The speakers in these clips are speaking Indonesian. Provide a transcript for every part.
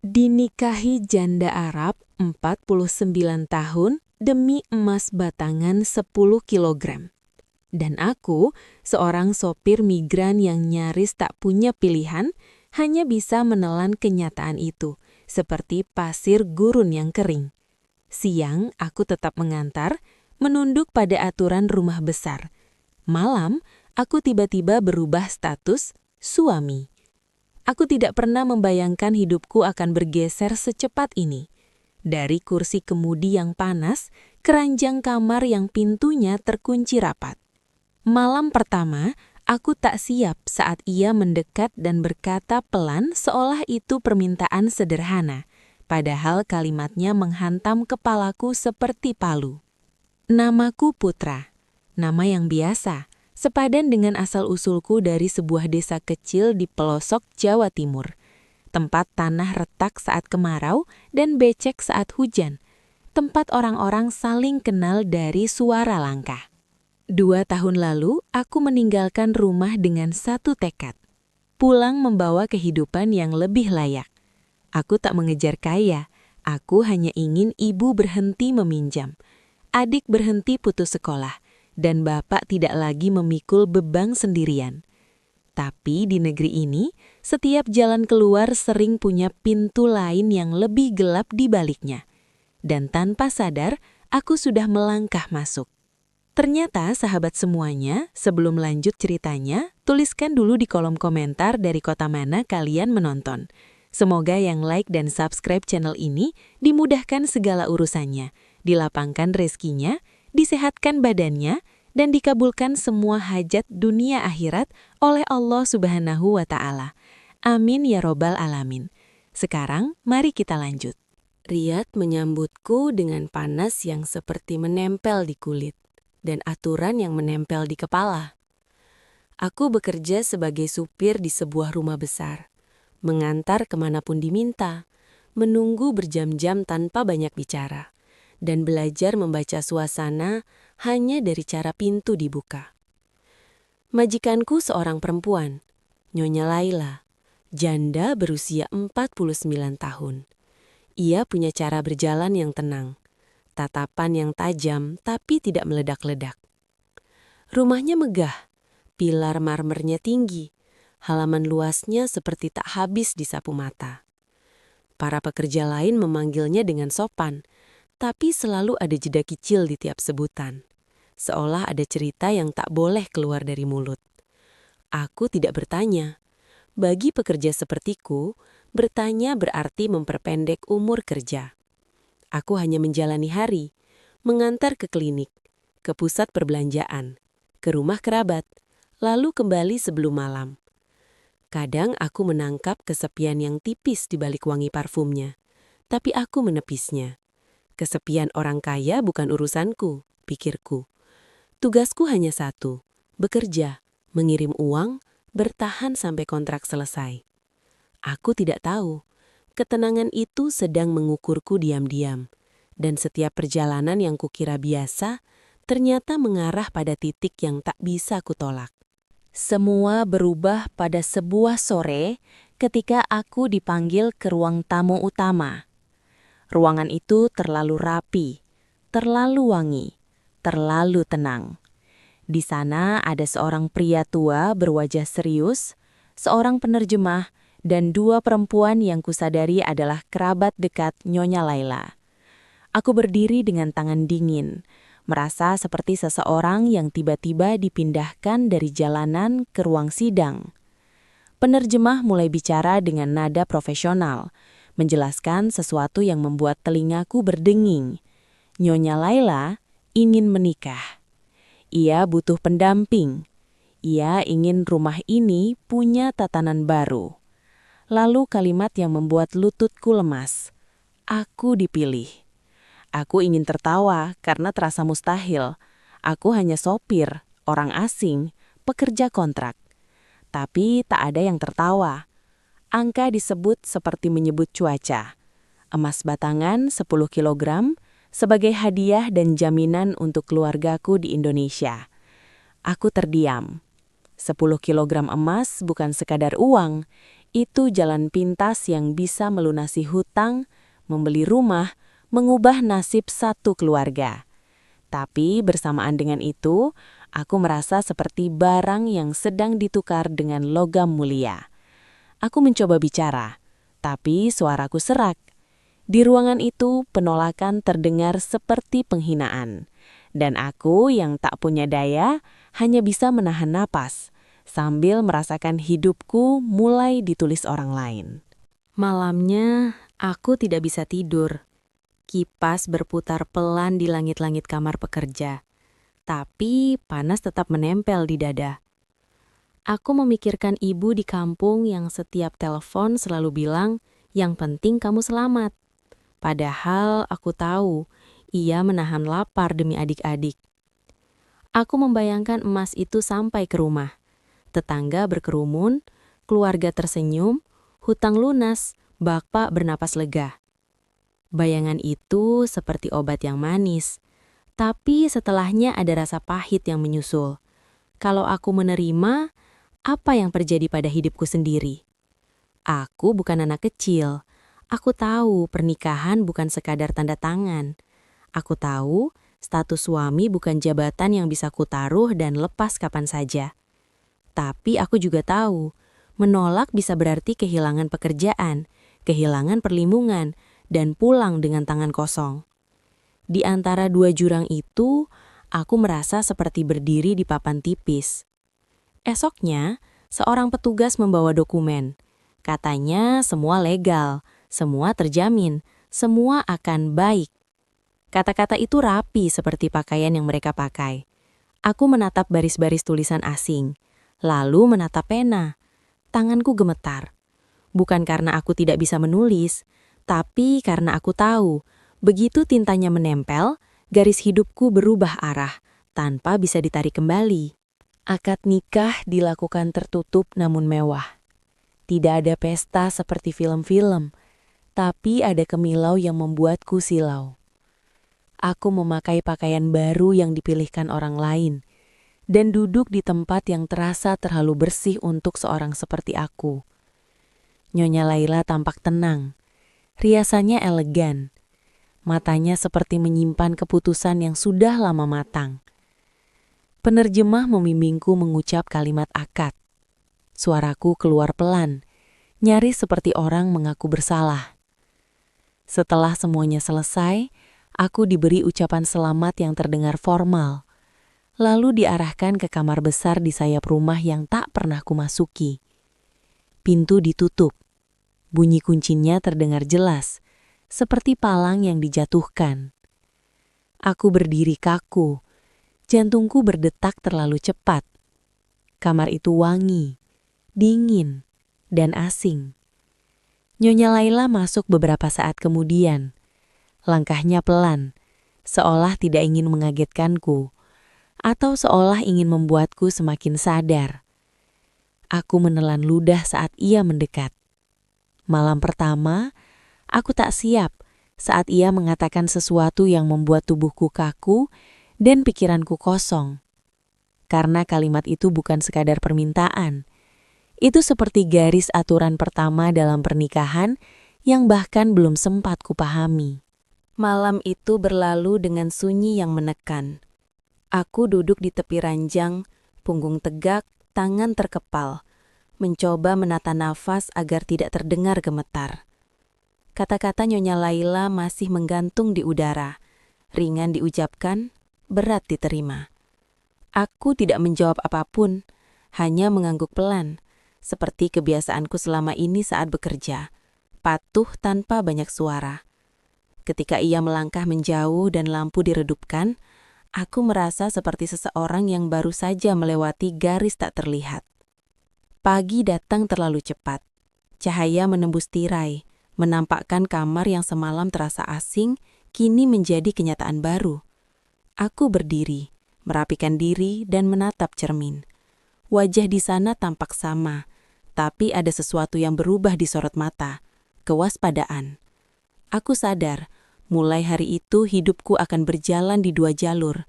Dinikahi janda Arab 49 tahun demi emas batangan 10 kilogram. Dan aku, seorang sopir migran yang nyaris tak punya pilihan, hanya bisa menelan kenyataan itu, seperti pasir gurun yang kering. Siang, aku tetap mengantar, menunduk pada aturan rumah besar. Malam, aku tiba-tiba berubah status suami. Aku tidak pernah membayangkan hidupku akan bergeser secepat ini. Dari kursi kemudi yang panas, keranjang kamar yang pintunya terkunci rapat. Malam pertama, aku tak siap saat ia mendekat dan berkata pelan seolah itu permintaan sederhana, padahal kalimatnya menghantam kepalaku seperti palu. Namaku Putra, nama yang biasa, sepadan dengan asal-usulku dari sebuah desa kecil di pelosok Jawa Timur. Tempat tanah retak saat kemarau dan becek saat hujan. Tempat orang-orang saling kenal dari suara langkah. 2 tahun lalu, aku meninggalkan rumah dengan satu tekad. Pulang membawa kehidupan yang lebih layak. Aku tak mengejar kaya, aku hanya ingin ibu berhenti meminjam. Adik berhenti putus sekolah, dan bapak tidak lagi memikul beban sendirian. Tapi di negeri ini, setiap jalan keluar sering punya pintu lain yang lebih gelap di baliknya. Dan tanpa sadar, aku sudah melangkah masuk. Ternyata sahabat semuanya, sebelum lanjut ceritanya, tuliskan dulu di kolom komentar dari kota mana kalian menonton. Semoga yang like dan subscribe channel ini dimudahkan segala urusannya, dilapangkan rezekinya, disehatkan badannya, dan dikabulkan semua hajat dunia akhirat oleh Allah Subhanahu wa Ta'ala. Amin ya robbal alamin. Sekarang, mari kita lanjut. Riyad menyambutku dengan panas yang seperti menempel di kulit dan aturan yang menempel di kepala. Aku bekerja sebagai supir di sebuah rumah besar, mengantar kemanapun diminta, menunggu berjam-jam tanpa banyak bicara, dan belajar membaca suasana hanya dari cara pintu dibuka. Majikanku seorang perempuan, Nyonya Laila, janda berusia 49 tahun. Ia punya cara berjalan yang tenang, tatapan yang tajam tapi tidak meledak-ledak. Rumahnya megah, pilar marmernya tinggi, halaman luasnya seperti tak habis disapu mata. Para pekerja lain memanggilnya dengan sopan, tapi selalu ada jeda kecil di tiap sebutan, seolah ada cerita yang tak boleh keluar dari mulut. Aku tidak bertanya. Bagi pekerja sepertiku, bertanya berarti memperpendek umur kerja. Aku hanya menjalani hari, mengantar ke klinik, ke pusat perbelanjaan, ke rumah kerabat, lalu kembali sebelum malam. Kadang aku menangkap kesepian yang tipis di balik wangi parfumnya, tapi aku menepisnya. Kesepian orang kaya bukan urusanku, pikirku. Tugasku hanya satu, bekerja, mengirim uang, bertahan sampai kontrak selesai. Aku tidak tahu. Ketenangan itu sedang mengukurku diam-diam, dan setiap perjalanan yang kukira biasa ternyata mengarah pada titik yang tak bisa kutolak. Semua berubah pada sebuah sore ketika aku dipanggil ke ruang tamu utama. Ruangan itu terlalu rapi, terlalu wangi, terlalu tenang. Di sana ada seorang pria tua berwajah serius, seorang penerjemah, dan 2 perempuan yang kusadari adalah kerabat dekat Nyonya Laila. Aku berdiri dengan tangan dingin, merasa seperti seseorang yang tiba-tiba dipindahkan dari jalanan ke ruang sidang. Penerjemah mulai bicara dengan nada profesional, menjelaskan sesuatu yang membuat telingaku berdenging. Nyonya Laila ingin menikah. Ia butuh pendamping. Ia ingin rumah ini punya tatanan baru. Lalu kalimat yang membuat lututku lemas. Aku dipilih. Aku ingin tertawa karena terasa mustahil. Aku hanya sopir, orang asing, pekerja kontrak. Tapi tak ada yang tertawa. Angka disebut seperti menyebut cuaca. Emas batangan 10 kilogram sebagai hadiah dan jaminan untuk keluargaku di Indonesia. Aku terdiam. 10 kilogram emas bukan sekadar uang. Itu jalan pintas yang bisa melunasi hutang, membeli rumah, mengubah nasib satu keluarga. Tapi bersamaan dengan itu, aku merasa seperti barang yang sedang ditukar dengan logam mulia. Aku mencoba bicara, tapi suaraku serak. Di ruangan itu, penolakan terdengar seperti penghinaan. Dan aku yang tak punya daya hanya bisa menahan napas, sambil merasakan hidupku mulai ditulis orang lain. Malamnya, aku tidak bisa tidur. Kipas berputar pelan di langit-langit kamar pekerja, tapi panas tetap menempel di dada. Aku memikirkan ibu di kampung yang setiap telepon selalu bilang, "Yang penting kamu selamat." Padahal aku tahu, ia menahan lapar demi adik-adik. Aku membayangkan emas itu sampai ke rumah. Tetangga berkerumun, keluarga tersenyum, hutang lunas, bapak bernapas lega. Bayangan itu seperti obat yang manis, tapi setelahnya ada rasa pahit yang menyusul. Kalau aku menerima, apa yang terjadi pada hidupku sendiri? Aku bukan anak kecil. Aku tahu pernikahan bukan sekadar tanda tangan. Aku tahu status suami bukan jabatan yang bisa kutaruh dan lepas kapan saja. Tapi aku juga tahu, menolak bisa berarti kehilangan pekerjaan, kehilangan perlindungan, dan pulang dengan tangan kosong. Di antara dua jurang itu, aku merasa seperti berdiri di papan tipis. Esoknya, seorang petugas membawa dokumen. Katanya semua legal, semua terjamin, semua akan baik. Kata-kata itu rapi seperti pakaian yang mereka pakai. Aku menatap baris-baris tulisan asing, lalu menatap pena. Tanganku gemetar. Bukan karena aku tidak bisa menulis, tapi karena aku tahu, begitu tintanya menempel, garis hidupku berubah arah, tanpa bisa ditarik kembali. Akad nikah dilakukan tertutup namun mewah. Tidak ada pesta seperti film-film, tapi ada kemilau yang membuatku silau. Aku memakai pakaian baru yang dipilihkan orang lain, dan duduk di tempat yang terasa terlalu bersih untuk seorang seperti aku. Nyonya Laila tampak tenang. Riasannya elegan. Matanya seperti menyimpan keputusan yang sudah lama matang. Penerjemah membimbingku mengucap kalimat akad. Suaraku keluar pelan, nyaris seperti orang mengaku bersalah. Setelah semuanya selesai, aku diberi ucapan selamat yang terdengar formal. Lalu diarahkan ke kamar besar di sayap rumah yang tak pernah kumasuki. Pintu ditutup. Bunyi kuncinya terdengar jelas, seperti palang yang dijatuhkan. Aku berdiri kaku, jantungku berdetak terlalu cepat. Kamar itu wangi, dingin, dan asing. Nyonya Laila masuk beberapa saat kemudian. Langkahnya pelan, seolah tidak ingin mengagetkanku, atau seolah ingin membuatku semakin sadar. Aku menelan ludah saat ia mendekat. Malam pertama, aku tak siap saat ia mengatakan sesuatu yang membuat tubuhku kaku dan pikiranku kosong. Karena kalimat itu bukan sekadar permintaan. Itu seperti garis aturan pertama dalam pernikahan yang bahkan belum sempat kupahami. Malam itu berlalu dengan sunyi yang menekan. Aku duduk di tepi ranjang, punggung tegak, tangan terkepal, mencoba menata nafas agar tidak terdengar gemetar. Kata-kata Nyonya Laila masih menggantung di udara, ringan diucapkan, berat diterima. Aku tidak menjawab apapun, hanya mengangguk pelan, seperti kebiasaanku selama ini saat bekerja, patuh tanpa banyak suara. Ketika ia melangkah menjauh dan lampu diredupkan, aku merasa seperti seseorang yang baru saja melewati garis tak terlihat. Pagi datang terlalu cepat. Cahaya menembus tirai, menampakkan kamar yang semalam terasa asing, kini menjadi kenyataan baru. Aku berdiri, merapikan diri dan menatap cermin. Wajah di sana tampak sama, tapi ada sesuatu yang berubah di sorot mata, kewaspadaan. Aku sadar, mulai hari itu hidupku akan berjalan di dua jalur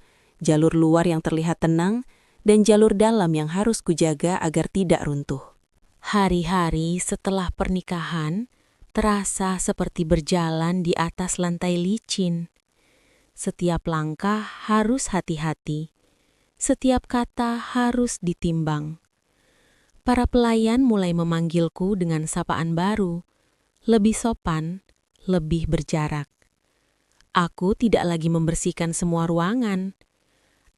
luar yang terlihat tenang, dan jalur dalam yang harus kujaga agar tidak runtuh. Hari-hari setelah pernikahan terasa seperti berjalan di atas lantai licin. Setiap langkah harus hati-hati. Setiap kata harus ditimbang. Para pelayan mulai memanggilku dengan sapaan baru, lebih sopan, lebih berjarak. Aku tidak lagi membersihkan semua ruangan.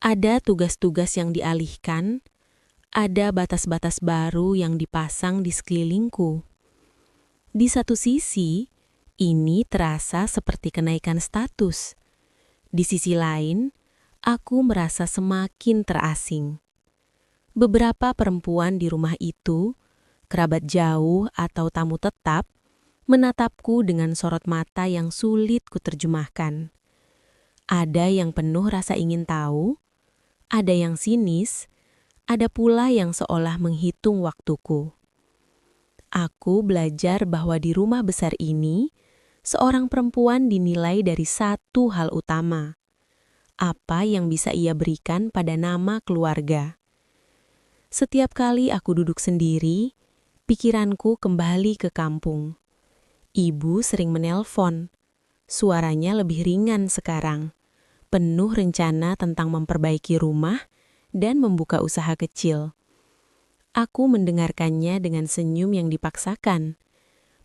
Ada tugas-tugas yang dialihkan, ada batas-batas baru yang dipasang di sekelilingku. Di satu sisi, ini terasa seperti kenaikan status. Di sisi lain, aku merasa semakin terasing. Beberapa perempuan di rumah itu, kerabat jauh atau tamu tetap, menatapku dengan sorot mata yang sulit kuterjemahkan. Ada yang penuh rasa ingin tahu, ada yang sinis, ada pula yang seolah menghitung waktuku. Aku belajar bahwa di rumah besar ini, seorang perempuan dinilai dari satu hal utama. Apa yang bisa ia berikan pada nama keluarga. Setiap kali aku duduk sendiri, pikiranku kembali ke kampung. Ibu sering menelpon. Suaranya lebih ringan sekarang. Penuh rencana tentang memperbaiki rumah dan membuka usaha kecil. Aku mendengarkannya dengan senyum yang dipaksakan,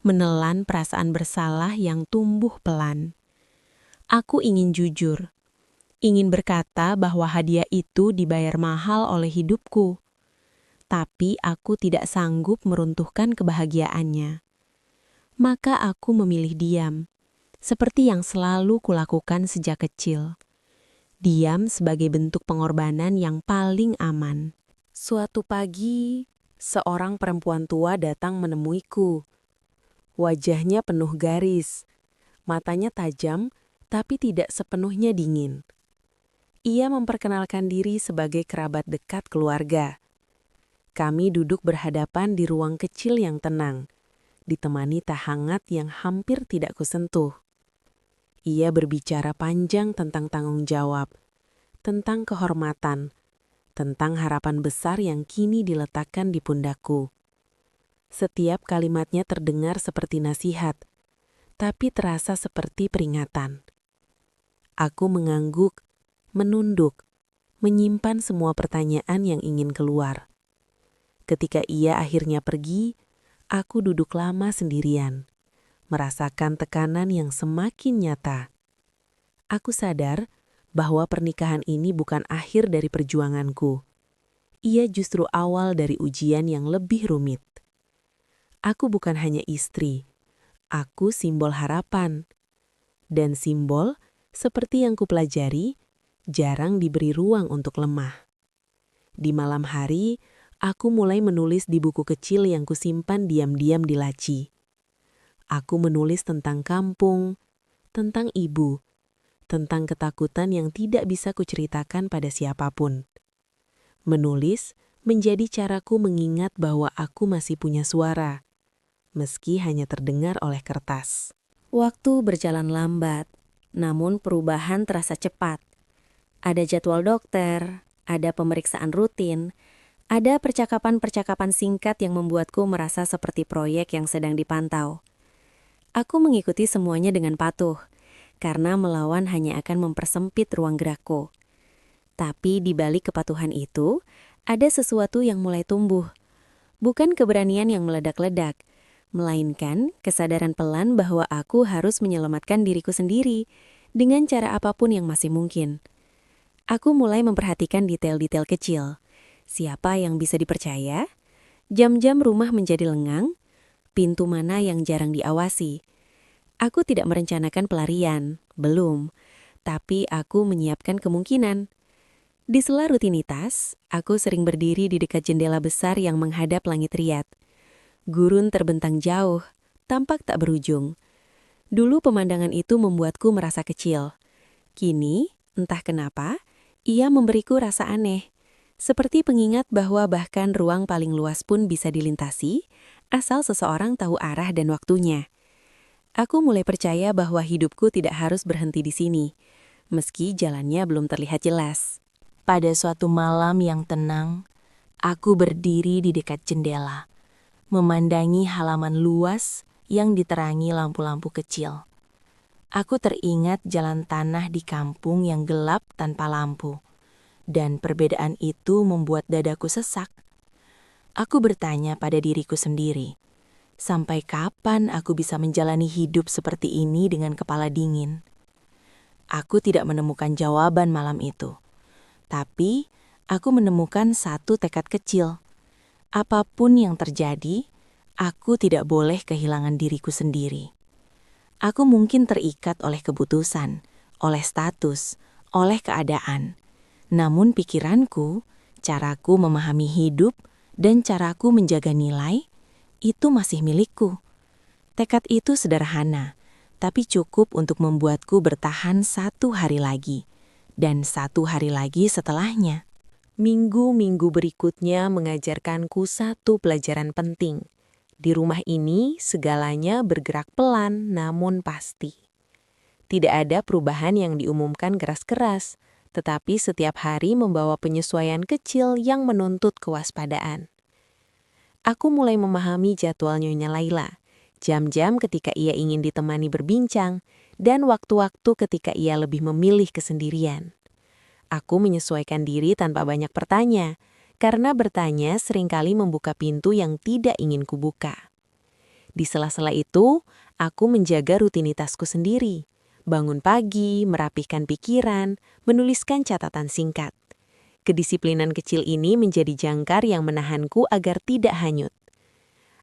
menelan perasaan bersalah yang tumbuh pelan. Aku ingin jujur, ingin berkata bahwa hadiah itu dibayar mahal oleh hidupku. Tapi aku tidak sanggup meruntuhkan kebahagiaannya. Maka aku memilih diam, seperti yang selalu kulakukan sejak kecil. Diam sebagai bentuk pengorbanan yang paling aman. Suatu pagi, seorang perempuan tua datang menemuiku. Wajahnya penuh garis, matanya tajam tapi tidak sepenuhnya dingin. Ia memperkenalkan diri sebagai kerabat dekat keluarga. Kami duduk berhadapan di ruang kecil yang tenang, ditemani teh hangat yang hampir tidak kusentuh. Ia berbicara panjang tentang tanggung jawab, tentang kehormatan, tentang harapan besar yang kini diletakkan di pundakku. Setiap kalimatnya terdengar seperti nasihat, tapi terasa seperti peringatan. Aku mengangguk, menunduk, menyimpan semua pertanyaan yang ingin keluar. Ketika ia akhirnya pergi, aku duduk lama sendirian, merasakan tekanan yang semakin nyata. Aku sadar bahwa pernikahan ini bukan akhir dari perjuanganku. Ia justru awal dari ujian yang lebih rumit. Aku bukan hanya istri, aku simbol harapan. Dan simbol, seperti yang kupelajari, jarang diberi ruang untuk lemah. Di malam hari, aku mulai menulis di buku kecil yang kusimpan diam-diam di laci. Aku menulis tentang kampung, tentang ibu, tentang ketakutan yang tidak bisa kuceritakan pada siapapun. Menulis menjadi caraku mengingat bahwa aku masih punya suara, meski hanya terdengar oleh kertas. Waktu berjalan lambat, namun perubahan terasa cepat. Ada jadwal dokter, ada pemeriksaan rutin, ada percakapan-percakapan singkat yang membuatku merasa seperti proyek yang sedang dipantau. Aku mengikuti semuanya dengan patuh, karena melawan hanya akan mempersempit ruang gerakku. Tapi di balik kepatuhan itu, ada sesuatu yang mulai tumbuh. Bukan keberanian yang meledak-ledak, melainkan kesadaran pelan bahwa aku harus menyelamatkan diriku sendiri dengan cara apapun yang masih mungkin. Aku mulai memperhatikan detail-detail kecil. Siapa yang bisa dipercaya? Jam-jam rumah menjadi lengang? Pintu mana yang jarang diawasi? Aku tidak merencanakan pelarian, belum, tapi aku menyiapkan kemungkinan. Di sela rutinitas, aku sering berdiri di dekat jendela besar yang menghadap langit riat. Gurun terbentang jauh, tampak tak berujung. Dulu pemandangan itu membuatku merasa kecil. Kini, entah kenapa, ia memberiku rasa aneh. Seperti pengingat bahwa bahkan ruang paling luas pun bisa dilintasi, asal seseorang tahu arah dan waktunya. Aku mulai percaya bahwa hidupku tidak harus berhenti di sini, meski jalannya belum terlihat jelas. Pada suatu malam yang tenang, aku berdiri di dekat jendela, memandangi halaman luas yang diterangi lampu-lampu kecil. Aku teringat jalan tanah di kampung yang gelap tanpa lampu, dan perbedaan itu membuat dadaku sesak. Aku bertanya pada diriku sendiri, sampai kapan aku bisa menjalani hidup seperti ini dengan kepala dingin? Aku tidak menemukan jawaban malam itu, tapi aku menemukan satu tekad kecil. Apapun yang terjadi, aku tidak boleh kehilangan diriku sendiri. Aku mungkin terikat oleh keputusan, oleh status, oleh keadaan. Namun pikiranku, caraku memahami hidup, dan caraku menjaga nilai, itu masih milikku. Tekad itu sederhana, tapi cukup untuk membuatku bertahan 1 hari lagi, dan 1 hari lagi setelahnya. Minggu-minggu berikutnya mengajarkanku satu pelajaran penting. Di rumah ini, segalanya bergerak pelan namun pasti. Tidak ada perubahan yang diumumkan keras-keras, tetapi setiap hari membawa penyesuaian kecil yang menuntut kewaspadaan. Aku mulai memahami jadwal Nyonya Laila, jam-jam ketika ia ingin ditemani berbincang, dan waktu-waktu ketika ia lebih memilih kesendirian. Aku menyesuaikan diri tanpa banyak bertanya, karena bertanya seringkali membuka pintu yang tidak ingin kubuka. Di sela-sela itu, aku menjaga rutinitasku sendiri. Bangun pagi, merapihkan pikiran, menuliskan catatan singkat. Kedisiplinan kecil ini menjadi jangkar yang menahanku agar tidak hanyut.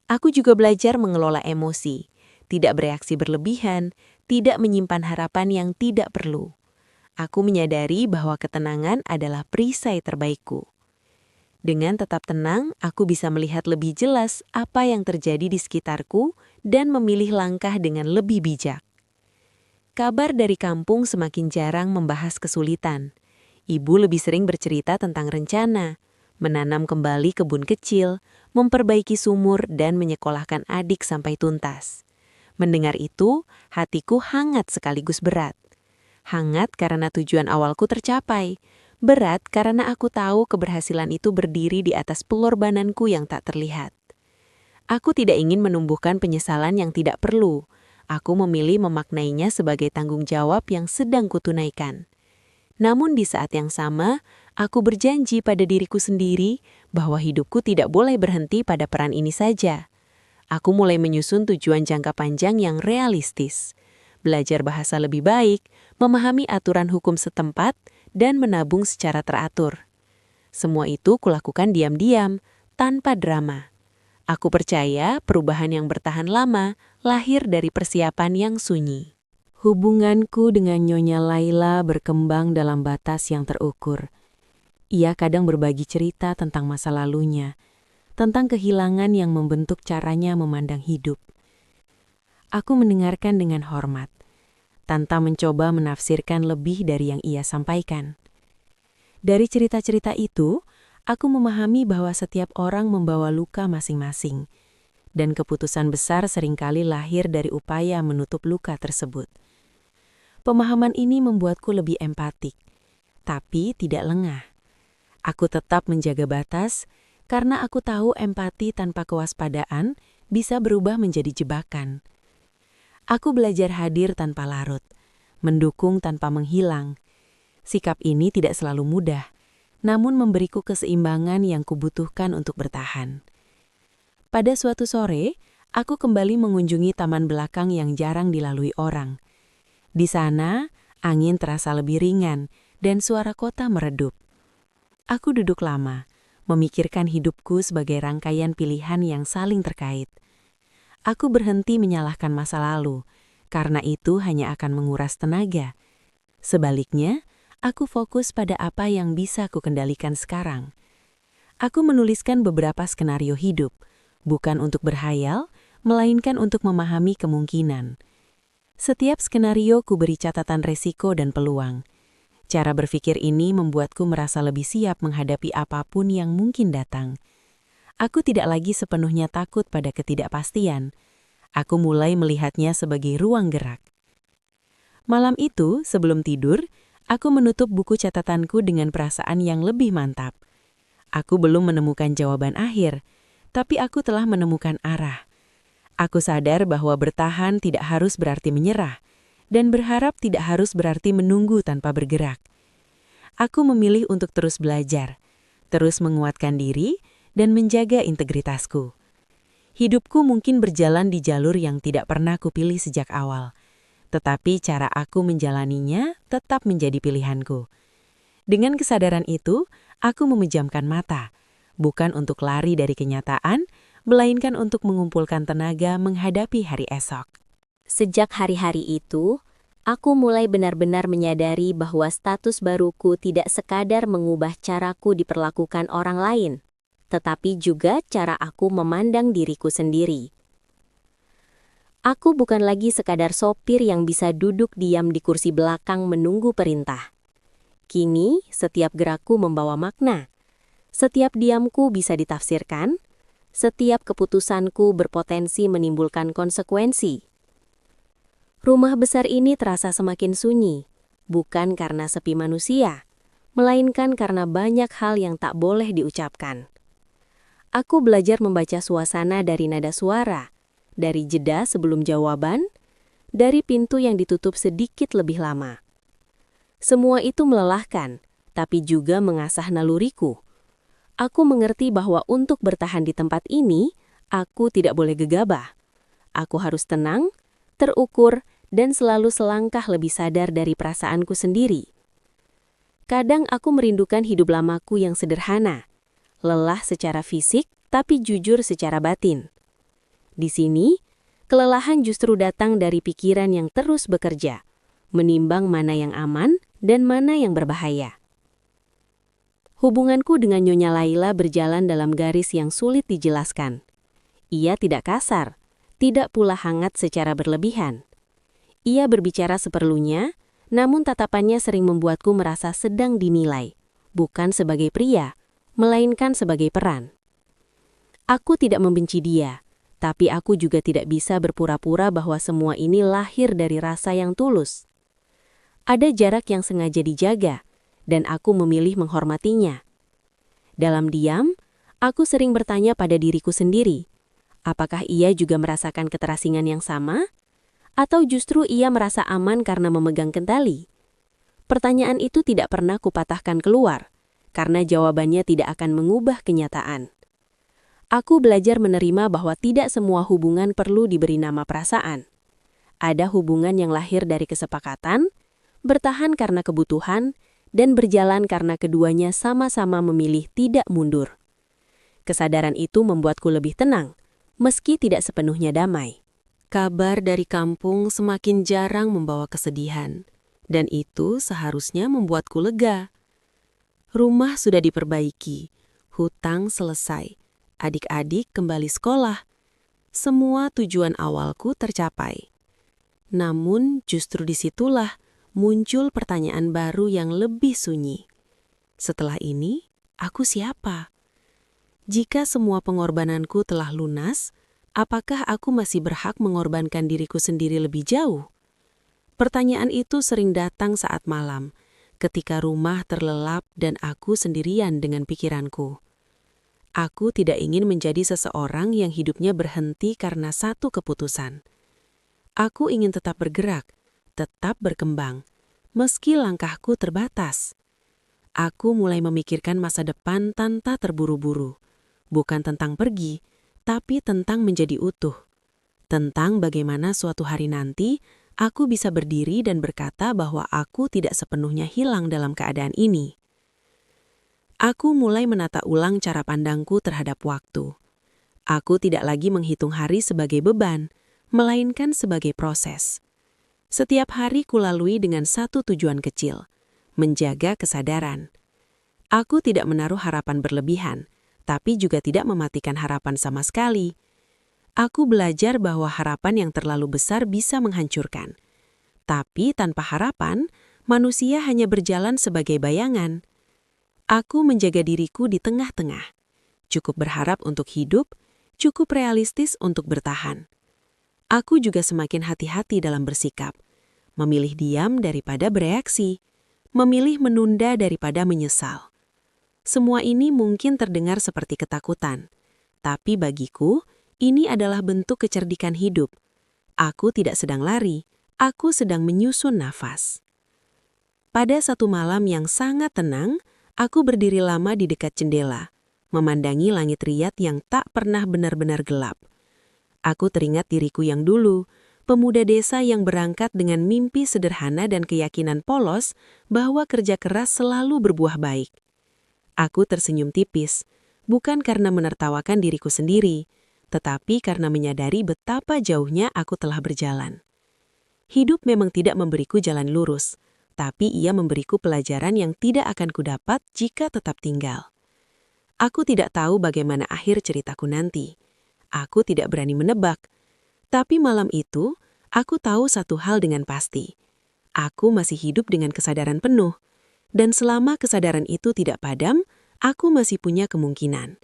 Aku juga belajar mengelola emosi, tidak bereaksi berlebihan, tidak menyimpan harapan yang tidak perlu. Aku menyadari bahwa ketenangan adalah perisai terbaikku. Dengan tetap tenang, aku bisa melihat lebih jelas apa yang terjadi di sekitarku dan memilih langkah dengan lebih bijak. Kabar dari kampung semakin jarang membahas kesulitan. Ibu lebih sering bercerita tentang rencana, menanam kembali kebun kecil, memperbaiki sumur, dan menyekolahkan adik sampai tuntas. Mendengar itu, hatiku hangat sekaligus berat. Hangat karena tujuan awalku tercapai. Berat karena aku tahu keberhasilan itu berdiri di atas pengorbananku yang tak terlihat. Aku tidak ingin menumbuhkan penyesalan yang tidak perlu. Aku memilih memaknainya sebagai tanggung jawab yang sedang kutunaikan. Namun di saat yang sama, aku berjanji pada diriku sendiri bahwa hidupku tidak boleh berhenti pada peran ini saja. Aku mulai menyusun tujuan jangka panjang yang realistis. Belajar bahasa lebih baik, memahami aturan hukum setempat, dan menabung secara teratur. Semua itu kulakukan diam-diam, tanpa drama. Aku percaya perubahan yang bertahan lama lahir dari persiapan yang sunyi. Hubunganku dengan Nyonya Laila berkembang dalam batas yang terukur. Ia kadang berbagi cerita tentang masa lalunya, tentang kehilangan yang membentuk caranya memandang hidup. Aku mendengarkan dengan hormat, tanpa mencoba menafsirkan lebih dari yang ia sampaikan. Dari cerita-cerita itu, aku memahami bahwa setiap orang membawa luka masing-masing, dan keputusan besar seringkali lahir dari upaya menutup luka tersebut. Pemahaman ini membuatku lebih empatik, tapi tidak lengah. Aku tetap menjaga batas, karena aku tahu empati tanpa kewaspadaan bisa berubah menjadi jebakan. Aku belajar hadir tanpa larut, mendukung tanpa menghilang. Sikap ini tidak selalu mudah, namun memberiku keseimbangan yang kubutuhkan untuk bertahan. Pada suatu sore, aku kembali mengunjungi taman belakang yang jarang dilalui orang. Di sana, angin terasa lebih ringan dan suara kota meredup. Aku duduk lama, memikirkan hidupku sebagai rangkaian pilihan yang saling terkait. Aku berhenti menyalahkan masa lalu, karena itu hanya akan menguras tenaga. Sebaliknya, aku fokus pada apa yang bisa kukendalikan sekarang. Aku menuliskan beberapa skenario hidup, bukan untuk berhayal, melainkan untuk memahami kemungkinan. Setiap skenario kuberi catatan resiko dan peluang. Cara berpikir ini membuatku merasa lebih siap menghadapi apapun yang mungkin datang. Aku tidak lagi sepenuhnya takut pada ketidakpastian. Aku mulai melihatnya sebagai ruang gerak. Malam itu, sebelum tidur, aku menutup buku catatanku dengan perasaan yang lebih mantap. Aku belum menemukan jawaban akhir, tapi aku telah menemukan arah. Aku sadar bahwa bertahan tidak harus berarti menyerah, dan berharap tidak harus berarti menunggu tanpa bergerak. Aku memilih untuk terus belajar, terus menguatkan diri, dan menjaga integritasku. Hidupku mungkin berjalan di jalur yang tidak pernah kupilih sejak awal, tetapi cara aku menjalaninya tetap menjadi pilihanku. Dengan kesadaran itu, aku memejamkan mata, bukan untuk lari dari kenyataan, melainkan untuk mengumpulkan tenaga menghadapi hari esok. Sejak hari-hari itu, aku mulai benar-benar menyadari bahwa status baruku tidak sekadar mengubah caraku diperlakukan orang lain, tetapi juga cara aku memandang diriku sendiri. Aku bukan lagi sekadar sopir yang bisa duduk diam di kursi belakang menunggu perintah. Kini, setiap gerakku membawa makna. Setiap diamku bisa ditafsirkan. Setiap keputusanku berpotensi menimbulkan konsekuensi. Rumah besar ini terasa semakin sunyi, bukan karena sepi manusia, melainkan karena banyak hal yang tak boleh diucapkan. Aku belajar membaca suasana dari nada suara, dari jeda sebelum jawaban, dari pintu yang ditutup sedikit lebih lama. Semua itu melelahkan, tapi juga mengasah naluriku. Aku mengerti bahwa untuk bertahan di tempat ini, aku tidak boleh gegabah. Aku harus tenang, terukur, dan selalu selangkah lebih sadar dari perasaanku sendiri. Kadang aku merindukan hidup lamaku yang sederhana, lelah secara fisik, tapi jujur secara batin. Di sini, kelelahan justru datang dari pikiran yang terus bekerja, menimbang mana yang aman dan mana yang berbahaya. Hubunganku dengan Nyonya Laila berjalan dalam garis yang sulit dijelaskan. Ia tidak kasar, tidak pula hangat secara berlebihan. Ia berbicara seperlunya, namun tatapannya sering membuatku merasa sedang dinilai, bukan sebagai pria, melainkan sebagai peran. Aku tidak membenci dia, tapi aku juga tidak bisa berpura-pura bahwa semua ini lahir dari rasa yang tulus. Ada jarak yang sengaja dijaga, dan aku memilih menghormatinya. Dalam diam, aku sering bertanya pada diriku sendiri, apakah ia juga merasakan keterasingan yang sama? Atau justru ia merasa aman karena memegang kendali? Pertanyaan itu tidak pernah kupatahkan keluar, karena jawabannya tidak akan mengubah kenyataan. Aku belajar menerima bahwa tidak semua hubungan perlu diberi nama perasaan. Ada hubungan yang lahir dari kesepakatan, bertahan karena kebutuhan, dan berjalan karena keduanya sama-sama memilih tidak mundur. Kesadaran itu membuatku lebih tenang, meski tidak sepenuhnya damai. Kabar dari kampung semakin jarang membawa kesedihan, dan itu seharusnya membuatku lega. Rumah sudah diperbaiki, hutang selesai, adik-adik kembali sekolah. Semua tujuan awalku tercapai. Namun justru disitulah muncul pertanyaan baru yang lebih sunyi. Setelah ini, aku siapa? Jika semua pengorbananku telah lunas, apakah aku masih berhak mengorbankan diriku sendiri lebih jauh? Pertanyaan itu sering datang saat malam, ketika rumah terlelap dan aku sendirian dengan pikiranku. Aku tidak ingin menjadi seseorang yang hidupnya berhenti karena satu keputusan. Aku ingin tetap bergerak, tetap berkembang, meski langkahku terbatas. Aku mulai memikirkan masa depan tanpa terburu-buru, bukan tentang pergi, tapi tentang menjadi utuh. Tentang bagaimana suatu hari nanti, aku bisa berdiri dan berkata bahwa aku tidak sepenuhnya hilang dalam keadaan ini. Aku mulai menata ulang cara pandangku terhadap waktu. Aku tidak lagi menghitung hari sebagai beban, melainkan sebagai proses. Setiap hari kulalui dengan satu tujuan kecil, menjaga kesadaran. Aku tidak menaruh harapan berlebihan, tapi juga tidak mematikan harapan sama sekali. Aku belajar bahwa harapan yang terlalu besar bisa menghancurkan. Tapi tanpa harapan, manusia hanya berjalan sebagai bayangan. Aku menjaga diriku di tengah-tengah. Cukup berharap untuk hidup, cukup realistis untuk bertahan. Aku juga semakin hati-hati dalam bersikap, memilih diam daripada bereaksi, memilih menunda daripada menyesal. Semua ini mungkin terdengar seperti ketakutan, Tapi bagiku, ini adalah bentuk kecerdikan hidup. Aku tidak sedang lari, aku sedang menyusun nafas. Pada satu malam yang sangat tenang, aku berdiri lama di dekat jendela, memandangi langit riat yang tak pernah benar-benar gelap. Aku teringat diriku yang dulu, pemuda desa yang berangkat dengan mimpi sederhana dan keyakinan polos bahwa kerja keras selalu berbuah baik. Aku tersenyum tipis, bukan karena menertawakan diriku sendiri, tetapi karena menyadari betapa jauhnya aku telah berjalan. Hidup memang tidak memberiku jalan lurus, tapi ia memberiku pelajaran yang tidak akan kudapat jika tetap tinggal. Aku tidak tahu bagaimana akhir ceritaku nanti. Aku tidak berani menebak. Tapi malam itu, aku tahu satu hal dengan pasti. Aku masih hidup dengan kesadaran penuh. Dan selama kesadaran itu tidak padam, aku masih punya kemungkinan.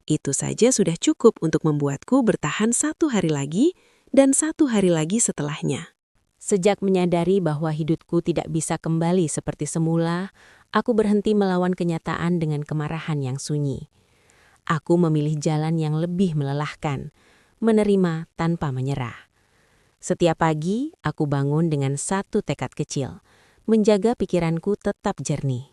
Itu saja sudah cukup untuk membuatku bertahan 1 hari lagi dan 1 hari lagi setelahnya. Sejak menyadari bahwa hidupku tidak bisa kembali seperti semula, aku berhenti melawan kenyataan dengan kemarahan yang sunyi. Aku memilih jalan yang lebih melelahkan, menerima tanpa menyerah. Setiap pagi, aku bangun dengan satu tekad kecil, menjaga pikiranku tetap jernih.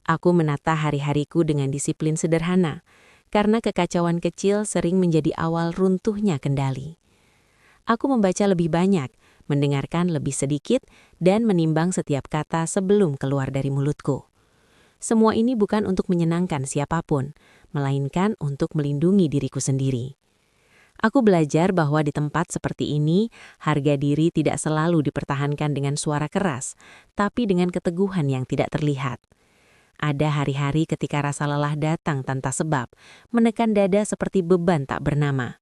Aku menata hari-hariku dengan disiplin sederhana, karena kekacauan kecil sering menjadi awal runtuhnya kendali. Aku membaca lebih banyak, mendengarkan lebih sedikit, dan menimbang setiap kata sebelum keluar dari mulutku. Semua ini bukan untuk menyenangkan siapapun, melainkan untuk melindungi diriku sendiri. Aku belajar bahwa di tempat seperti ini, harga diri tidak selalu dipertahankan dengan suara keras, tapi dengan keteguhan yang tidak terlihat. Ada hari-hari ketika rasa lelah datang tanpa sebab, menekan dada seperti beban tak bernama.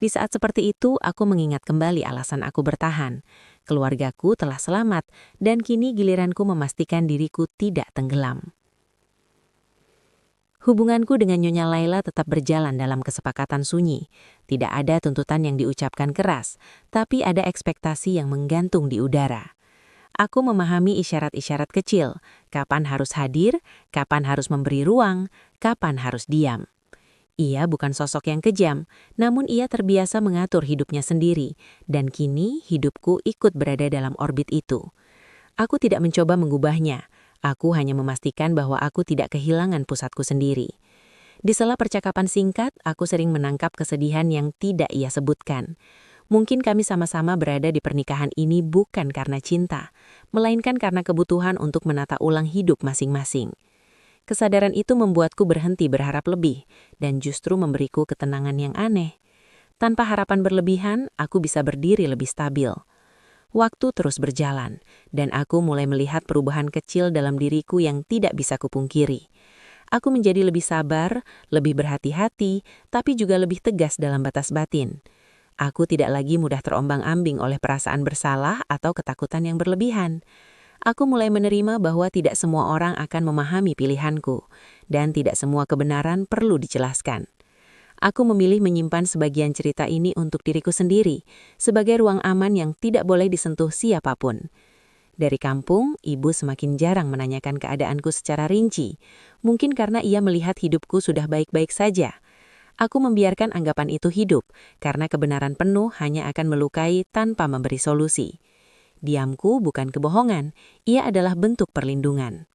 Di saat seperti itu, aku mengingat kembali alasan aku bertahan. Keluargaku telah selamat, dan kini giliranku memastikan diriku tidak tenggelam. Hubunganku dengan Nyonya Laila tetap berjalan dalam kesepakatan sunyi. Tidak ada tuntutan yang diucapkan keras, tapi ada ekspektasi yang menggantung di udara. Aku memahami isyarat-isyarat kecil, kapan harus hadir, kapan harus memberi ruang, kapan harus diam. Ia bukan sosok yang kejam, namun ia terbiasa mengatur hidupnya sendiri, dan kini hidupku ikut berada dalam orbit itu. Aku tidak mencoba mengubahnya. Aku hanya memastikan bahwa aku tidak kehilangan pusatku sendiri. Di sela percakapan singkat, aku sering menangkap kesedihan yang tidak ia sebutkan. Mungkin kami sama-sama berada di pernikahan ini bukan karena cinta, melainkan karena kebutuhan untuk menata ulang hidup masing-masing. Kesadaran itu membuatku berhenti berharap lebih, dan justru memberiku ketenangan yang aneh. Tanpa harapan berlebihan, aku bisa berdiri lebih stabil. Waktu terus berjalan, dan aku mulai melihat perubahan kecil dalam diriku yang tidak bisa kupungkiri. Aku menjadi lebih sabar, lebih berhati-hati, tapi juga lebih tegas dalam batas batin. Aku tidak lagi mudah terombang-ambing oleh perasaan bersalah atau ketakutan yang berlebihan. Aku mulai menerima bahwa tidak semua orang akan memahami pilihanku, dan tidak semua kebenaran perlu dijelaskan. Aku memilih menyimpan sebagian cerita ini untuk diriku sendiri, sebagai ruang aman yang tidak boleh disentuh siapapun. Dari kampung, ibu semakin jarang menanyakan keadaanku secara rinci, mungkin karena ia melihat hidupku sudah baik-baik saja. Aku membiarkan anggapan itu hidup, karena kebenaran penuh hanya akan melukai tanpa memberi solusi. Diamku bukan kebohongan, ia adalah bentuk perlindungan.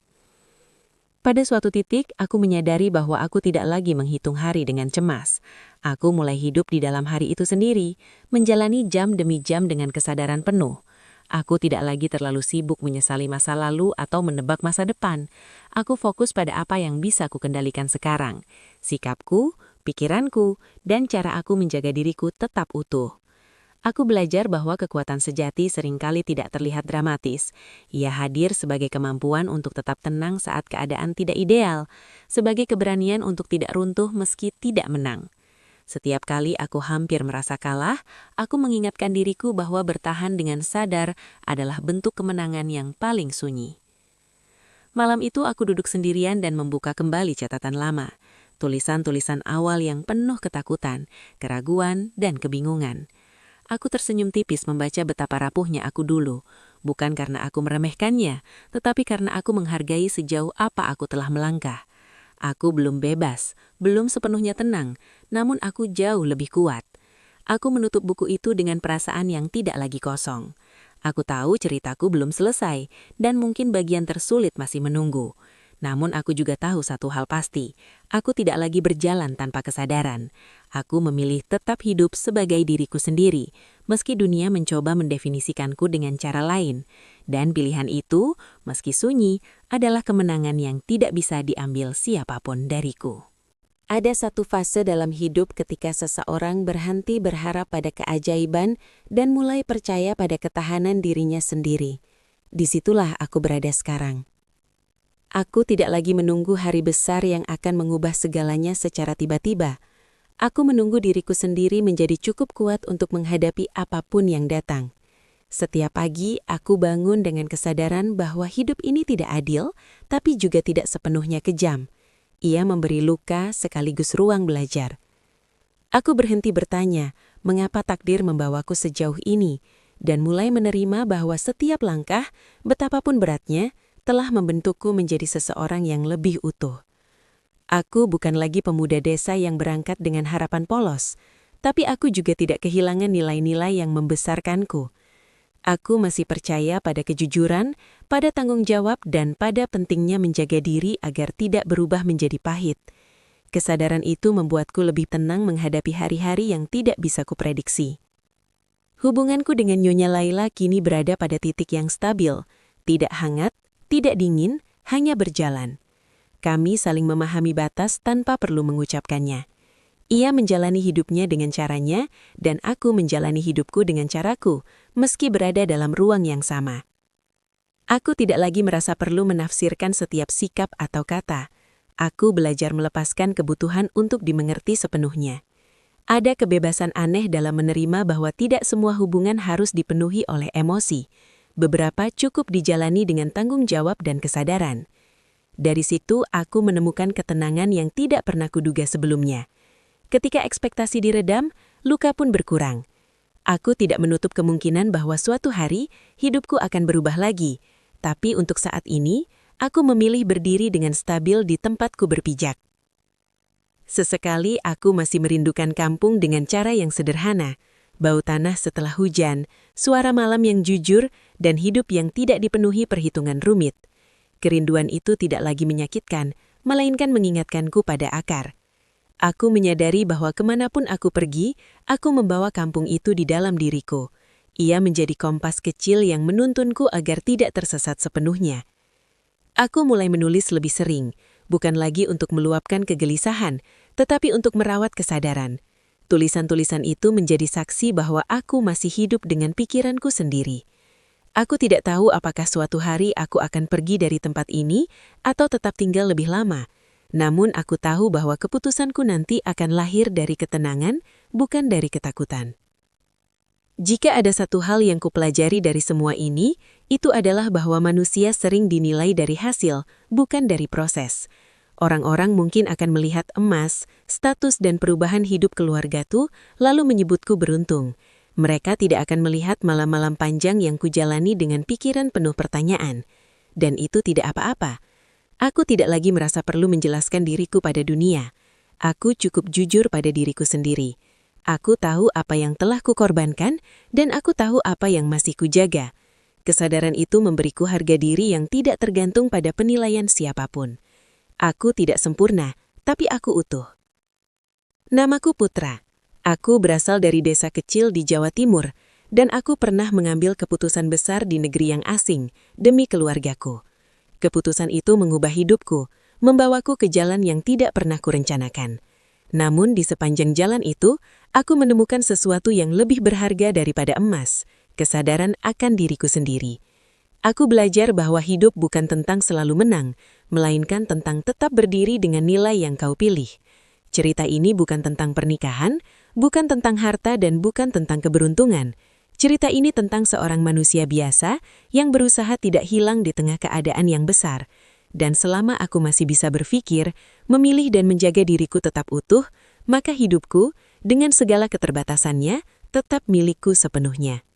Pada suatu titik, aku menyadari bahwa aku tidak lagi menghitung hari dengan cemas. Aku mulai hidup di dalam hari itu sendiri, menjalani jam demi jam dengan kesadaran penuh. Aku tidak lagi terlalu sibuk menyesali masa lalu atau menebak masa depan. Aku fokus pada apa yang bisa kukendalikan sekarang. Sikapku, pikiranku, dan cara aku menjaga diriku tetap utuh. Aku belajar bahwa kekuatan sejati seringkali tidak terlihat dramatis. Ia hadir sebagai kemampuan untuk tetap tenang saat keadaan tidak ideal, sebagai keberanian untuk tidak runtuh meski tidak menang. Setiap kali aku hampir merasa kalah, aku mengingatkan diriku bahwa bertahan dengan sadar adalah bentuk kemenangan yang paling sunyi. Malam itu aku duduk sendirian dan membuka kembali catatan lama. Tulisan-tulisan awal yang penuh ketakutan, keraguan, dan kebingungan. Aku tersenyum tipis membaca betapa rapuhnya aku dulu, bukan karena aku meremehkannya, tetapi karena aku menghargai sejauh apa aku telah melangkah. Aku belum bebas, belum sepenuhnya tenang, namun aku jauh lebih kuat. Aku menutup buku itu dengan perasaan yang tidak lagi kosong. Aku tahu ceritaku belum selesai, dan mungkin bagian tersulit masih menunggu. Namun aku juga tahu satu hal pasti, aku tidak lagi berjalan tanpa kesadaran. Aku memilih tetap hidup sebagai diriku sendiri, meski dunia mencoba mendefinisikanku dengan cara lain. Dan pilihan itu, meski sunyi, adalah kemenangan yang tidak bisa diambil siapapun dariku. Ada satu fase dalam hidup ketika seseorang berhenti berharap pada keajaiban dan mulai percaya pada ketahanan dirinya sendiri. Disitulah aku berada sekarang. Aku tidak lagi menunggu hari besar yang akan mengubah segalanya secara tiba-tiba. Aku menunggu diriku sendiri menjadi cukup kuat untuk menghadapi apapun yang datang. Setiap pagi, aku bangun dengan kesadaran bahwa hidup ini tidak adil, tapi juga tidak sepenuhnya kejam. Ia memberi luka sekaligus ruang belajar. Aku berhenti bertanya, mengapa takdir membawaku sejauh ini, dan mulai menerima bahwa setiap langkah, betapapun beratnya, telah membentukku menjadi seseorang yang lebih utuh. Aku bukan lagi pemuda desa yang berangkat dengan harapan polos, tapi aku juga tidak kehilangan nilai-nilai yang membesarkanku. Aku masih percaya pada kejujuran, pada tanggung jawab, dan pada pentingnya menjaga diri agar tidak berubah menjadi pahit. Kesadaran itu membuatku lebih tenang menghadapi hari-hari yang tidak bisa kuprediksi. Hubunganku dengan Nyonya Laila kini berada pada titik yang stabil, tidak hangat, tidak dingin, hanya berjalan. Kami saling memahami batas tanpa perlu mengucapkannya. Ia menjalani hidupnya dengan caranya, dan aku menjalani hidupku dengan caraku, meski berada dalam ruang yang sama. Aku tidak lagi merasa perlu menafsirkan setiap sikap atau kata. Aku belajar melepaskan kebutuhan untuk dimengerti sepenuhnya. Ada kebebasan aneh dalam menerima bahwa tidak semua hubungan harus dipenuhi oleh emosi. Beberapa cukup dijalani dengan tanggung jawab dan kesadaran. Dari situ aku menemukan ketenangan yang tidak pernah kuduga sebelumnya. Ketika ekspektasi diredam, luka pun berkurang. Aku tidak menutup kemungkinan bahwa suatu hari hidupku akan berubah lagi. Tapi untuk saat ini, aku memilih berdiri dengan stabil di tempatku berpijak. Sesekali aku masih merindukan kampung dengan cara yang sederhana. Bau tanah setelah hujan, suara malam yang jujur, dan hidup yang tidak dipenuhi perhitungan rumit. Kerinduan itu tidak lagi menyakitkan, melainkan mengingatkanku pada akar. Aku menyadari bahwa kemanapun aku pergi, aku membawa kampung itu di dalam diriku. Ia menjadi kompas kecil yang menuntunku agar tidak tersesat sepenuhnya. Aku mulai menulis lebih sering, bukan lagi untuk meluapkan kegelisahan, tetapi untuk merawat kesadaran. Tulisan-tulisan itu menjadi saksi bahwa aku masih hidup dengan pikiranku sendiri. Aku tidak tahu apakah suatu hari aku akan pergi dari tempat ini atau tetap tinggal lebih lama. Namun aku tahu bahwa keputusanku nanti akan lahir dari ketenangan, bukan dari ketakutan. Jika ada satu hal yang kupelajari dari semua ini, itu adalah bahwa manusia sering dinilai dari hasil, bukan dari proses. Orang-orang mungkin akan melihat emas, status dan perubahan hidup keluargaku, lalu menyebutku beruntung. Mereka tidak akan melihat malam-malam panjang yang kujalani dengan pikiran penuh pertanyaan. Dan itu tidak apa-apa. Aku tidak lagi merasa perlu menjelaskan diriku pada dunia. Aku cukup jujur pada diriku sendiri. Aku tahu apa yang telah kukorbankan, dan aku tahu apa yang masih kujaga. Kesadaran itu memberiku harga diri yang tidak tergantung pada penilaian siapapun. Aku tidak sempurna, tapi aku utuh. Namaku Putra. Aku berasal dari desa kecil di Jawa Timur, dan aku pernah mengambil keputusan besar di negeri yang asing demi keluargaku. Keputusan itu mengubah hidupku, membawaku ke jalan yang tidak pernah kurencanakan. Namun di sepanjang jalan itu, aku menemukan sesuatu yang lebih berharga daripada emas, kesadaran akan diriku sendiri. Aku belajar bahwa hidup bukan tentang selalu menang, melainkan tentang tetap berdiri dengan nilai yang kau pilih. Cerita ini bukan tentang pernikahan, bukan tentang harta dan bukan tentang keberuntungan. Cerita ini tentang seorang manusia biasa yang berusaha tidak hilang di tengah keadaan yang besar. Dan selama aku masih bisa berpikir, memilih dan menjaga diriku tetap utuh, maka hidupku, dengan segala keterbatasannya, tetap milikku sepenuhnya.